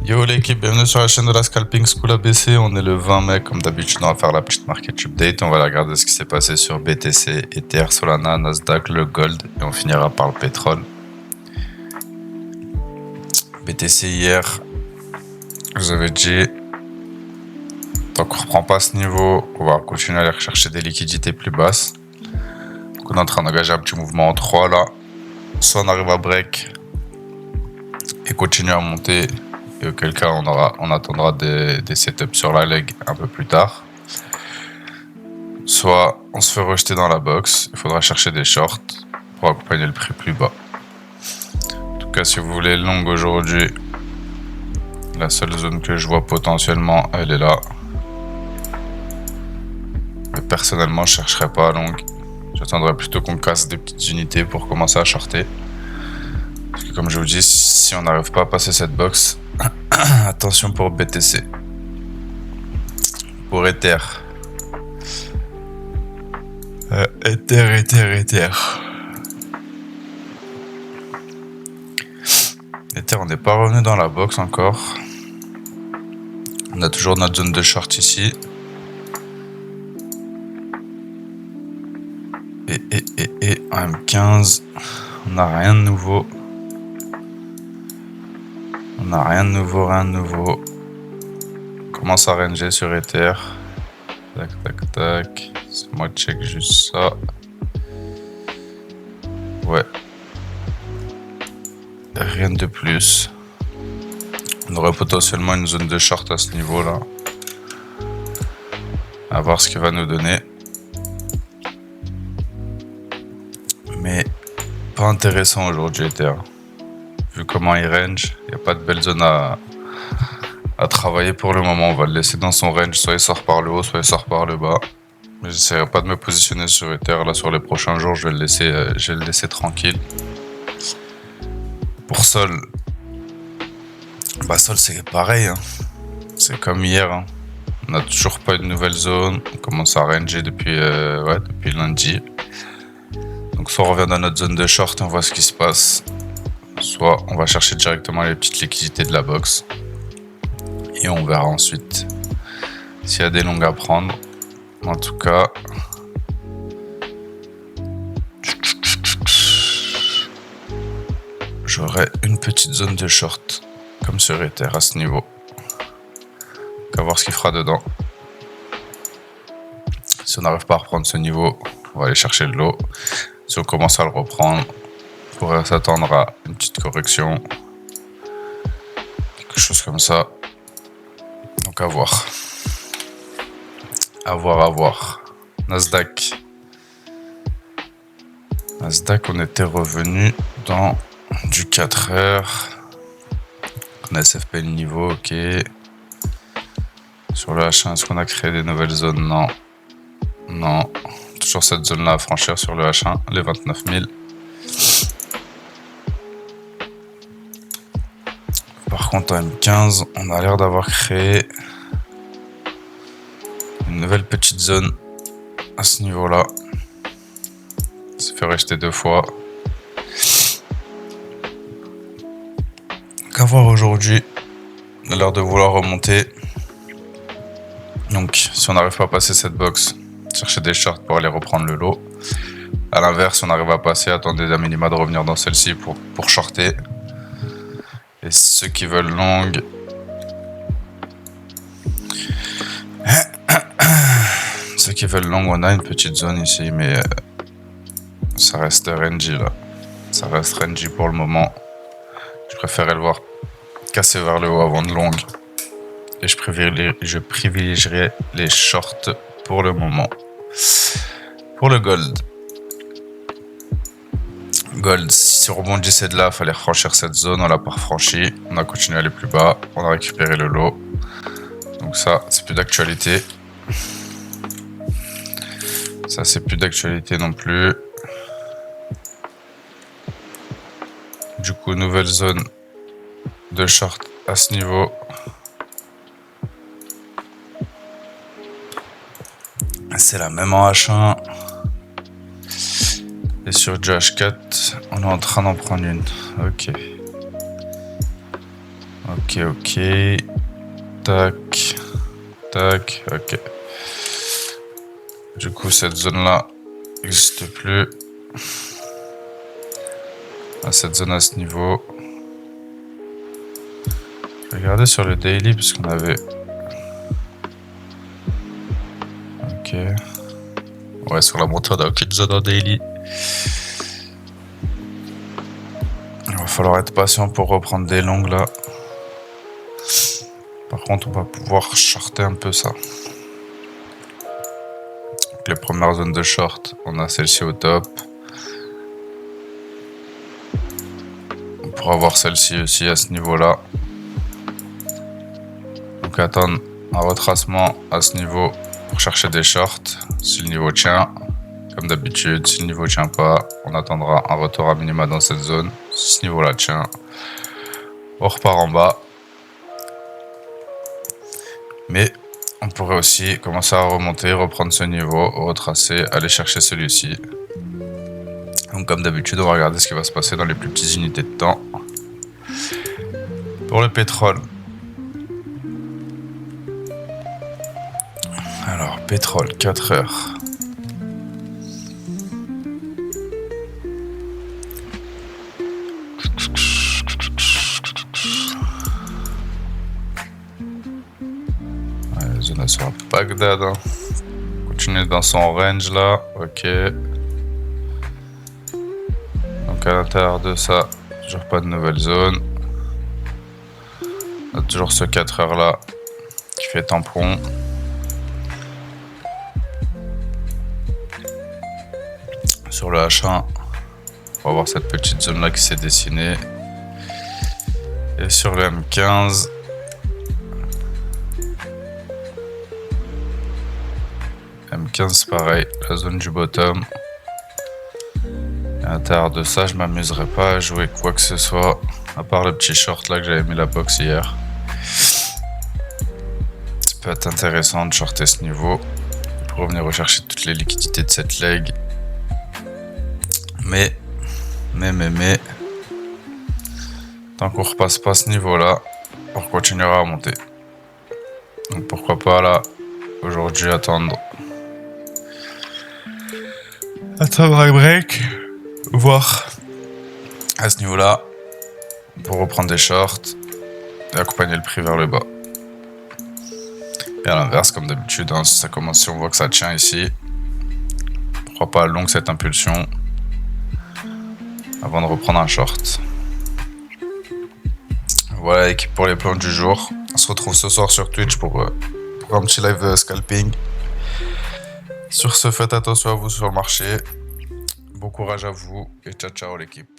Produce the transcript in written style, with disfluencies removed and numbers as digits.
Yo l'équipe, bienvenue sur la chaîne de la Scalping School ABC. On est le 20 mai, comme d'habitude, on va faire la petite market update. On va regarder ce qui s'est passé sur BTC, Ether, Solana, Nasdaq, le Gold et on finira par le pétrole. BTC hier, je vous avais dit, tant qu'on ne reprend pas ce niveau, on va continuer à aller rechercher des liquidités plus basses. Donc on est en train d'engager un petit mouvement en 3 là. Soit on arrive à break et continuer à monter, et auquel cas on attendra des setups sur la leg un peu plus tard. Soit on se fait rejeter dans la box, il faudra chercher des shorts pour accompagner le prix plus bas. En tout cas, si vous voulez long aujourd'hui, la seule zone que je vois potentiellement, elle est là. Mais personnellement, je chercherai pas à long. J'attendrai plutôt qu'on casse des petites unités pour commencer à shorter. Parce que comme je vous dis, si on n'arrive pas à passer cette box, attention pour BTC. Pour Ether. Ether. Ether, on n'est pas revenu dans la box encore. On a toujours notre zone de short ici. Et en M15, on n'a rien de nouveau. Rien de nouveau. On commence à ranger sur Ether. Tac. C'est moi check juste ça. Ouais. Rien de plus. On aurait potentiellement une zone de short à ce niveau-là. À voir ce qu'il va nous donner. Mais pas intéressant aujourd'hui Ether. Vu comment il range, il n'y a pas de belle zone à travailler pour le moment. On va le laisser dans son range, soit il sort par le haut, soit il sort par le bas. Mais j'essaierai pas de me positionner sur Ether là sur les prochains jours, je vais le laisser tranquille. Pour Sol, Sol c'est pareil, hein. C'est comme hier, hein. On n'a toujours pas une nouvelle zone, on commence à ranger depuis lundi. Donc soit on revient dans notre zone de short et on voit ce qui se passe, soit on va chercher directement les petites liquidités de la box et on verra ensuite s'il y a des longues à prendre. En tout cas, j'aurai une petite zone de short comme sur Ether à ce niveau. On va voir ce qu'il fera dedans. Si on n'arrive pas à reprendre ce niveau, on va aller chercher le lot. Si on commence à le reprendre, on pourrait s'attendre à une petite correction, quelque chose comme ça. Donc à voir. À voir. Nasdaq, on était revenu dans du 4 heures. On a SFP le niveau, ok. Sur le H1, est-ce qu'on a créé des nouvelles zones? Non. Toujours cette zone-là à franchir sur le H1, les 29 000. Par contre, en M15, on a l'air d'avoir créé une nouvelle petite zone à ce niveau-là. Ça fait rejeter 2 fois. Qu'à voir aujourd'hui. On a l'air de vouloir remonter. Donc, si on n'arrive pas à passer cette box, chercher des shorts pour aller reprendre le lot. A l'inverse, si on arrive à passer, attendez à minima de revenir dans celle-ci pour shorter. Et ceux qui veulent longue, on a une petite zone ici, mais ça reste rangy là. Ça reste rangy pour le moment. Je préférerais le voir casser vers le haut avant de longue. Et je privilégierais les shorts pour le moment. Pour le gold, si on rebondissait de là, il fallait franchir cette zone, on l'a pas franchi, on a continué à aller plus bas, on a récupéré le lot. Donc ça, c'est plus d'actualité. Ça, c'est plus d'actualité non plus. Du coup, nouvelle zone de short à ce niveau. C'est la même en H1. Et sur du H4, on est en train d'en prendre une. Ok. Ok, ok. Tac. Tac, ok. Du coup, cette zone-là n'existe plus. Cette zone à ce niveau. Regardez sur le daily parce qu'on avait... Ok. Ouais, sur la montée, on n'a aucune zone en daily. Il va falloir être patient pour reprendre des longues là. Par contre, on va pouvoir shorter un peu ça. Donc, les premières zones de short, on a celle-ci au top. On pourra avoir celle-ci aussi à ce niveau-là. Donc attendre un retracement à ce niveau pour chercher des shorts. Si le niveau tient, comme d'habitude, si le niveau tient pas, on attendra un retour à minima dans cette zone. Si ce niveau-là tient, on repart en bas. Mais on pourrait aussi commencer à remonter, reprendre ce niveau, retracer, aller chercher celui-ci. Donc comme d'habitude, on va regarder ce qui va se passer dans les plus petites unités de temps. Pour le pétrole. Alors, pétrole, 4 heures. Ouais, zone sur Bagdad. Hein. Continue dans son range là. Ok. Donc à l'intérieur de ça, toujours pas de nouvelle zone. On a toujours ce 4 heures là qui fait tampon. Sur le H1, on va voir cette petite zone là qui s'est dessinée. Et sur le M15, M15 pareil, la zone du bottom. Et à l'intérieur de ça, je m'amuserai pas à jouer quoi que ce soit, à part le petit short là que j'avais mis la box hier. Ça peut être intéressant de shorter ce niveau pour revenir rechercher toutes les liquidités de cette leg. Mais, tant qu'on repasse pas ce niveau-là, on continuera à monter. Donc pourquoi pas là, aujourd'hui attendre un break, voir à ce niveau-là pour reprendre des shorts et accompagner le prix vers le bas. Et à l'inverse, comme d'habitude, hein, si on voit que ça tient ici, pourquoi pas longue cette impulsion avant de reprendre un short. Voilà l'équipe pour les plans du jour. On se retrouve ce soir sur Twitch pour un petit live scalping. Sur ce, faites attention à vous sur le marché. Bon courage à vous et ciao ciao l'équipe.